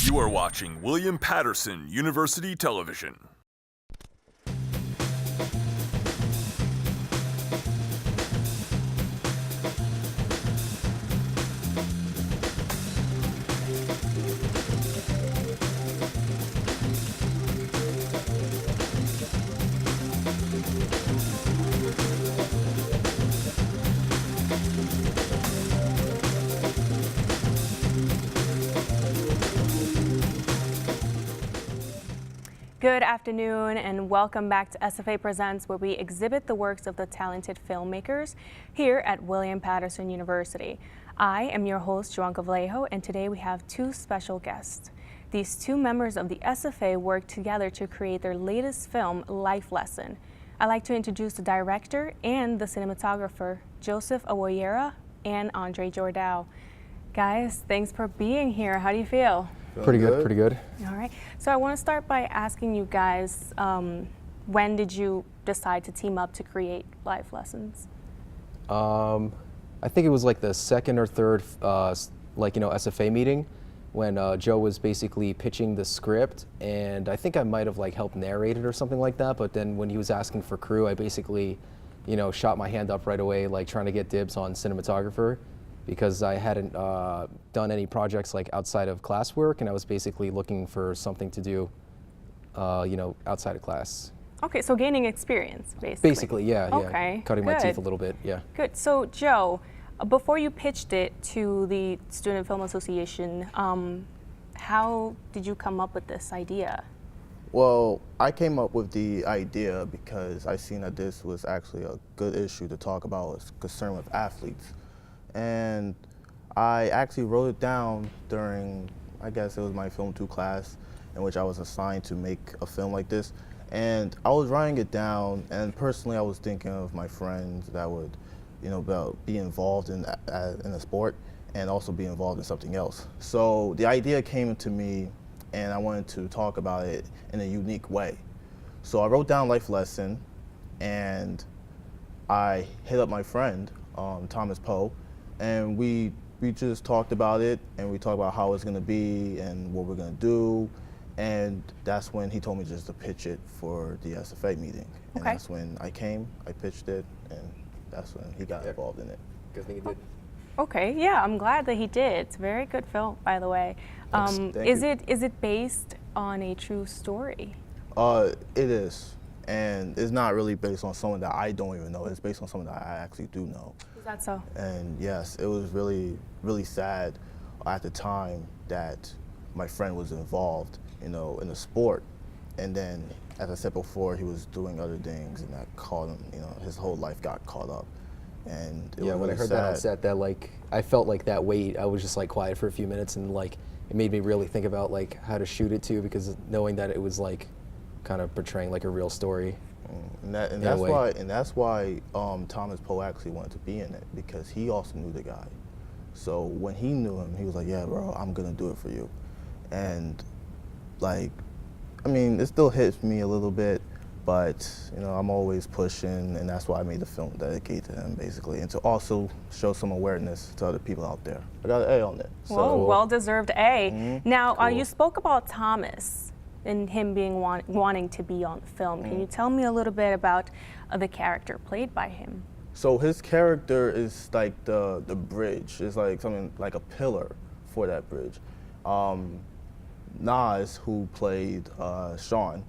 You are watching William Patterson University Television. Good afternoon and welcome back to SFA Presents, where we exhibit the works of the talented filmmakers here at William Patterson University. I am your host, Johanca Vallejo, and today we have two special guests. These two members of the SFA worked together to create their latest film, Life Lesson. I'd like to introduce the director and the cinematographer, Joseph Awoyera and Andre Giordano. Guys, thanks for being here. How do you feel? Pretty good. All right. So I want to start by asking you guys, when did you decide to team up to create Life Lessons? I think it was like the second or third, SFA meeting when Joe was basically pitching the script, and I think I might have helped narrate it or something like that. But then when he was asking for crew, I basically, shot my hand up right away, trying to get dibs on cinematographer, because I hadn't done any projects outside of classwork, and I was basically looking for something to do, outside of class. Okay, so gaining experience, basically. Basically, yeah. Okay, yeah. Cutting my teeth a little bit, yeah. Good. So, Joe, before you pitched it to the Student Film Association, how did you come up with this idea? Well, I came up with the idea because I seen that this was actually a good issue to talk about, as concerned with athletes. And I actually wrote it down during, I guess it was my Film 2 class, in which I was assigned to make a film like this. And I was writing it down, and personally I was thinking of my friends that would, be involved in a sport and also be involved in something else. So the idea came to me, and I wanted to talk about it in a unique way. So I wrote down Life Lesson, and I hit up my friend, Thomas Poe, and we just talked about it, and we talked about how it's gonna be and what we're gonna do, and that's when he told me just to pitch it for the SFA meeting. And okay. That's when I came, I pitched it, and that's when he got involved in it. Good thing he did. Okay, yeah, I'm glad that he did. It's a very good film, by the way. Thank is you. it based on a true story? It is, and it's not really based on someone that I don't even know. It's based on someone that I actually do know. Is that so? And yes, it was really, really sad at the time that my friend was involved, in the sport. And then, as I said before, he was doing other things, and that caught him, his whole life got caught up. And it was when really I heard sad. that on set, that I felt that weight. I was just quiet for a few minutes, and it made me really think about how to shoot it too, because knowing that it was kind of portraying a real story. And that's why Thomas Poe actually wanted to be in it, because he also knew the guy. So when he knew him, he was like, "Yeah, bro, I'm gonna do it for you." And it still hits me a little bit, but I'm always pushing, and that's why I made the film dedicated to him, basically, and to also show some awareness to other people out there. I got an A on it. Whoa, well-deserved A. Mm-hmm. Now, Cool. you spoke about Thomas and him being wanting to be on film. Can you tell me a little bit about the character played by him? So his character is the bridge. It's something like a pillar for that bridge. Nas, who played Sean,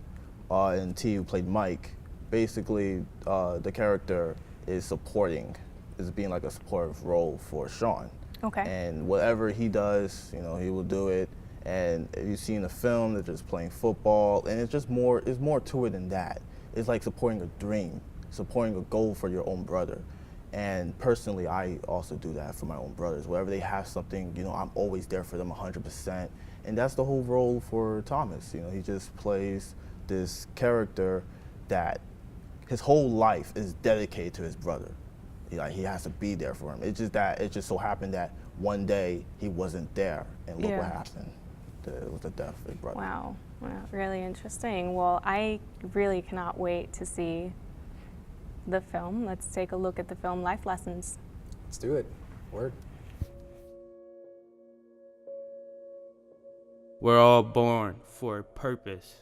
and T, who played Mike, basically the character is being a supportive role for Sean. Okay. And whatever he does, he will do it. And if you see in the film, they're just playing football, and it's more to it than that. It's like supporting a dream, supporting a goal for your own brother. And personally, I also do that for my own brothers. Wherever they have something, I'm always there for them 100%. And that's the whole role for Thomas. He just plays this character that his whole life is dedicated to his brother. He has to be there for him. It just so happened that one day he wasn't there, and look what happened. It was the death of his brother. Wow, really interesting. Well, I really cannot wait to see the film. Let's take a look at the film Life Lessons. Let's do it. Word. We're all born for a purpose.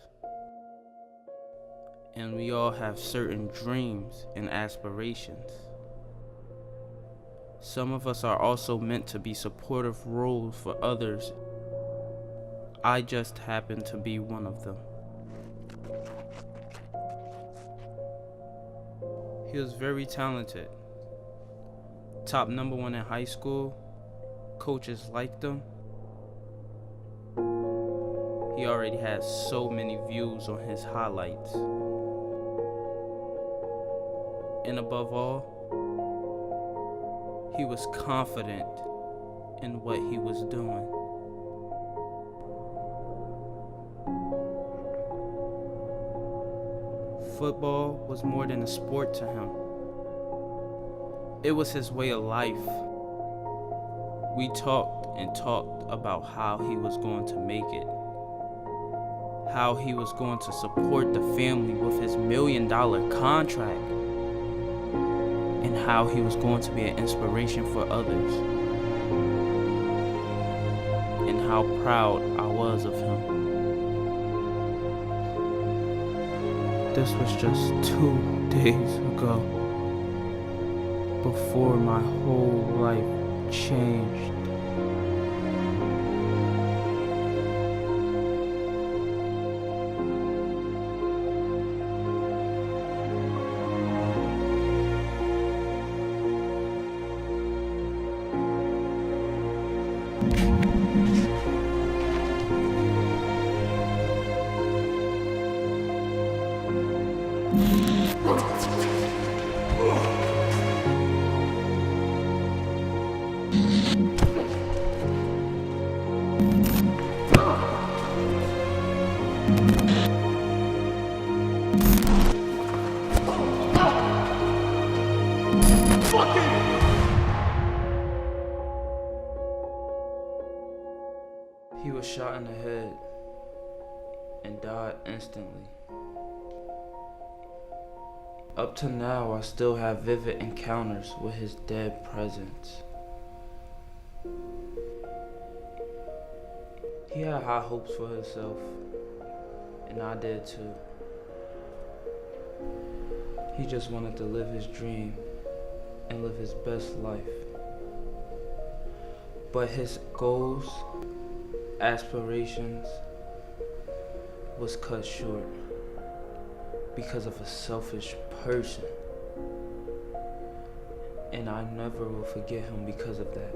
And we all have certain dreams and aspirations. Some of us are also meant to be supportive roles for others. I just happen to be one of them. He was very talented. Top #1 in high school. Coaches liked him. He already had so many views on his highlights. And above all, he was confident in what he was doing. Football was more than a sport to him. It was his way of life. We talked and talked about how he was going to make it, how he was going to support the family with his $1 million contract, and how he was going to be an inspiration for others, and how proud I was of him. This was just 2 days ago, before my whole life changed. He was shot in the head and died instantly. Up to now, I still have vivid encounters with his dead presence. He had high hopes for himself, and I did too. He just wanted to live his dream and live his best life. But his goals, aspirations, was cut short because of a selfish person. And I never will forget him because of that.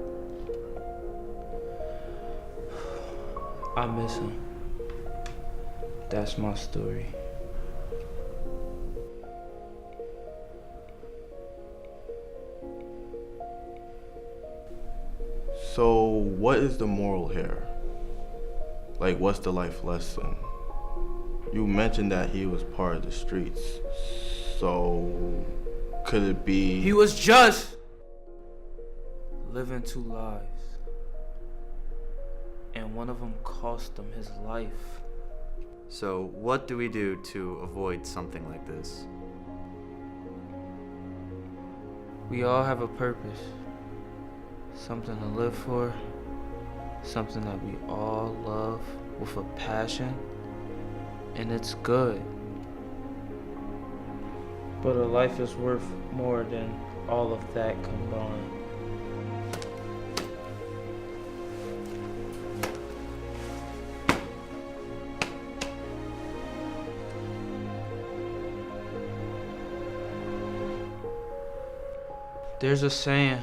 I miss him. That's my story. So what is the moral here? Like, what's the life lesson? You mentioned that he was part of the streets, so could it be... He was just living 2 lives, and one of them cost him his life. So what do we do to avoid something like this? We all have a purpose, something to live for, something that we all love with a passion, and it's good. But a life is worth more than all of that combined. There's a saying,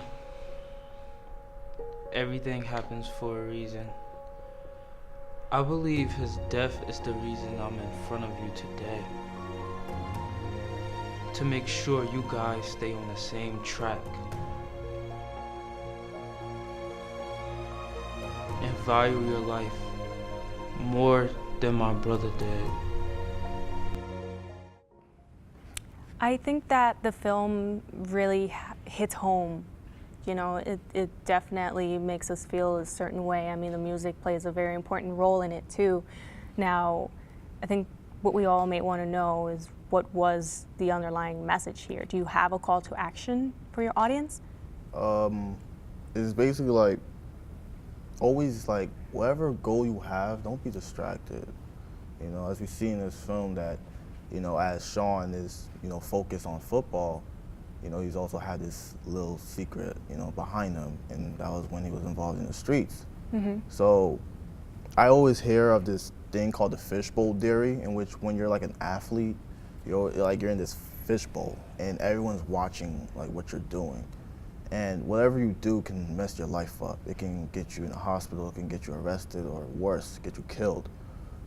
everything happens for a reason. I believe his death is the reason I'm in front of you today. To make sure you guys stay on the same track. And value your life more than my brother did. I think that the film really hits home. You know, it definitely makes us feel a certain way. I mean, the music plays a very important role in it too. Now, I think what we all may want to know is what was the underlying message here? Do you have a call to action for your audience? It's basically like, always like whatever goal you have, don't be distracted. You know, as we see in this film that, you know, as Sean is, you know, focused on football, you know, he's also had this little secret, you know, behind him, and that was when he was involved in the streets. So I always hear of this thing called the fishbowl theory, in which when you're like an athlete, you're in this fishbowl, and everyone's watching like what you're doing. And whatever you do can mess your life up. It can get you in the hospital, it can get you arrested, or worse, get you killed.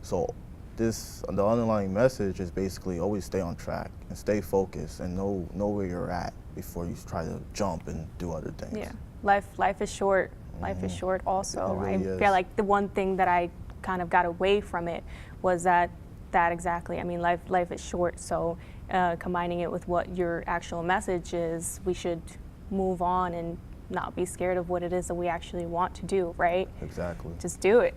So the underlying message is basically always stay on track and stay focused and know where you're at before you try to jump and do other things. Yeah, life is short. Life is short also. It really I is. feel like the one thing that I kind of got away from it was that exactly. I mean, life is short, so combining it with what your actual message is, we should move on and not be scared of what it is that we actually want to do, right? Exactly. Just do it,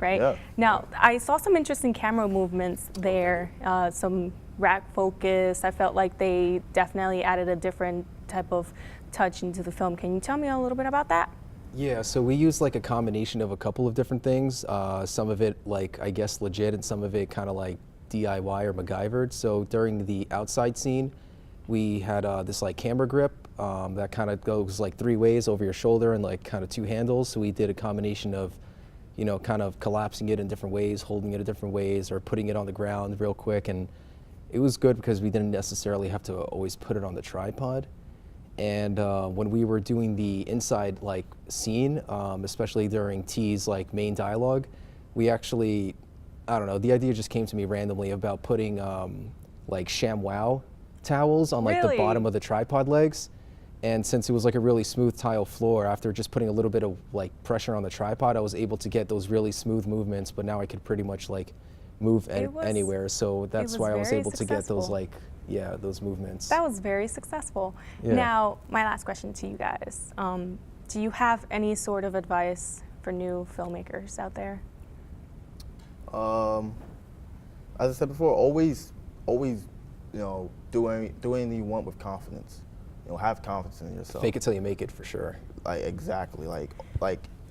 right? Yeah. Now, I saw some interesting camera movements there, some rack focus. I felt like they definitely added a different type of touch into the film. Can you tell me a little bit about that? Yeah, so we used like a combination of a couple of different things. Some of it like, I guess, legit, and some of it kind of like DIY or MacGyvered. So during the outside scene, we had this like camera grip that kind of goes like 3 ways over your shoulder and like kind of 2 handles. So we did a combination of, you know, kind of collapsing it in different ways, holding it in different ways, or putting it on the ground real quick. And it was good because we didn't necessarily have to always put it on the tripod. And when we were doing the inside like scene, especially during T's like main dialogue, we actually, I don't know, the idea just came to me randomly about putting like ShamWow towels on like the bottom of the tripod legs. And since it was like a really smooth tile floor, after just putting a little bit of like pressure on the tripod, I was able to get those really smooth movements, but now I could pretty much like move anywhere. So that's why I was able to get those like, yeah, those movements. That was very successful. Yeah. Now, my last question to you guys. Do you have any sort of advice for new filmmakers out there? As I said before, always, you know, do anything you want with confidence. You know, have confidence in yourself. Fake it till you make it, for sure. Like, exactly. Like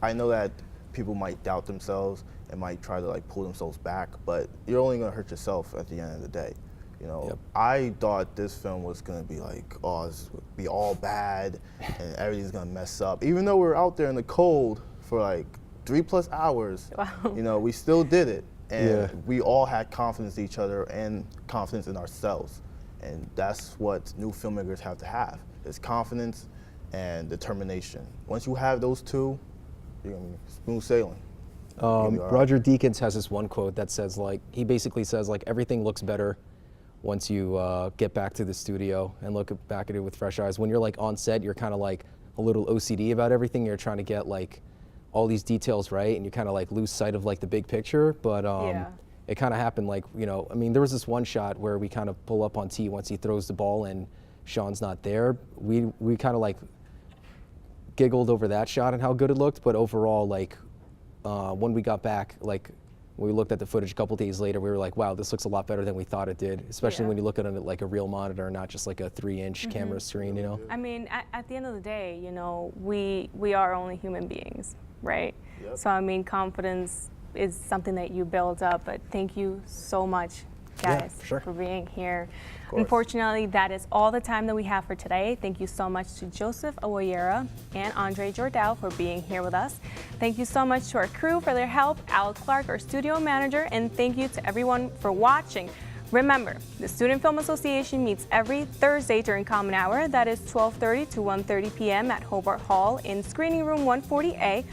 I know that people might doubt themselves and might try to like pull themselves back, but you're only gonna hurt yourself at the end of the day. You know, Yep. I thought this film was gonna be like, oh, this would be all bad and everything's gonna mess up. Even though we were out there in the cold for like 3+ hours, Wow. you know, we still did it. And Yeah. we all had confidence in each other and confidence in ourselves. And that's what new filmmakers have to have, is confidence and determination. Once you have those two, you're gonna be smooth sailing. You'll be all right. Roger Deakins has this one quote that says like, he basically says like, everything looks better once you get back to the studio and look back at it with fresh eyes. When you're like on set, you're kind of like a little OCD about everything. You're trying to get like all these details right, and you kind of like lose sight of like the big picture. But it kind of happened like, you know, I mean, there was this one shot where we kind of pull up on T once he throws the ball and Sean's not there. We kind of like giggled over that shot and how good it looked, but overall, like when we got back, like when we looked at the footage a couple days later, we were like, wow, this looks a lot better than we thought it did, especially when you look at it like a real monitor, not just like a 3-inch camera screen, you know? I mean, at the end of the day, you know, we are only human beings, right? Yep. So I mean, confidence is something that you build up, but thank you so much, guys, sure. for being here. course. Unfortunately, that is all the time that we have for today. Thank you so much to Joseph Awoyera and Andre Giordano for being here with us. Thank you so much to our crew for their help, Al Clark, our studio manager, and thank you to everyone for watching. Remember, the Student Film Association meets every Thursday during Common Hour. That is 12:30 to 1:30 p.m. at Hobart Hall in Screening Room 140A.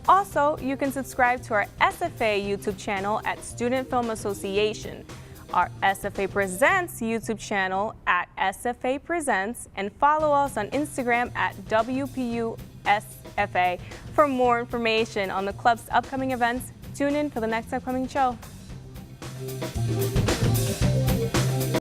Also, you can subscribe to our SFA YouTube channel at Student Film Association, our SFA Presents YouTube channel at SFA Presents, and follow us on Instagram at WPUSFA. For more information on the club's upcoming events, tune in for the next upcoming show.